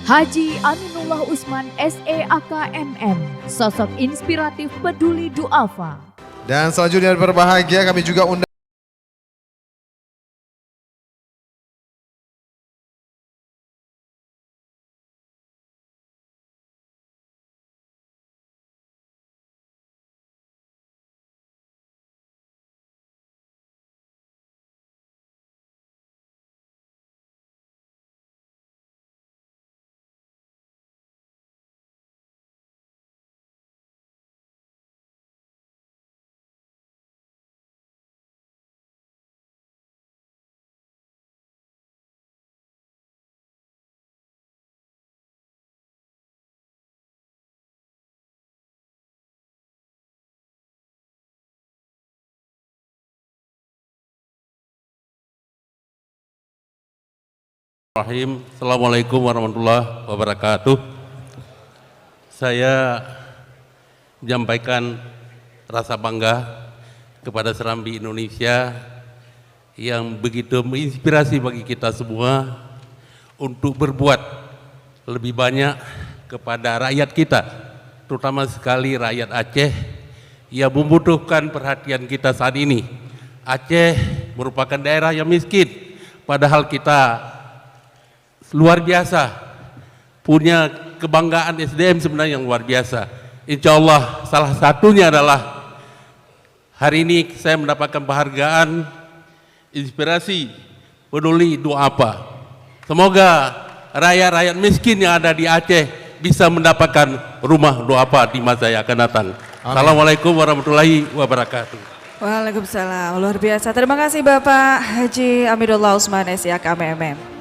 Haji Aminullah Usman SEAKMM, sosok inspiratif peduli duafa. Dan selanjutnya berbahagia kami juga undang Assalamualaikum warahmatullahi wabarakatuh. Saya menyampaikan rasa bangga kepada Serambi Indonesia yang begitu menginspirasi bagi kita semua untuk berbuat lebih banyak kepada rakyat kita, terutama sekali rakyat Aceh yang membutuhkan perhatian kita saat ini. Aceh merupakan daerah yang miskin, padahal kita luar biasa, punya kebanggaan SDM sebenarnya yang luar biasa. Insya Allah salah satunya adalah hari ini saya mendapatkan penghargaan inspirasi peduli duafa. Semoga rakyat-rakyat miskin yang ada di Aceh bisa mendapatkan rumah duafa di masa yang akan datang. Assalamualaikum warahmatullahi wabarakatuh. Waalaikumsalam, luar biasa. Terima kasih Bapak Haji Aminullah Usman SEAKMM.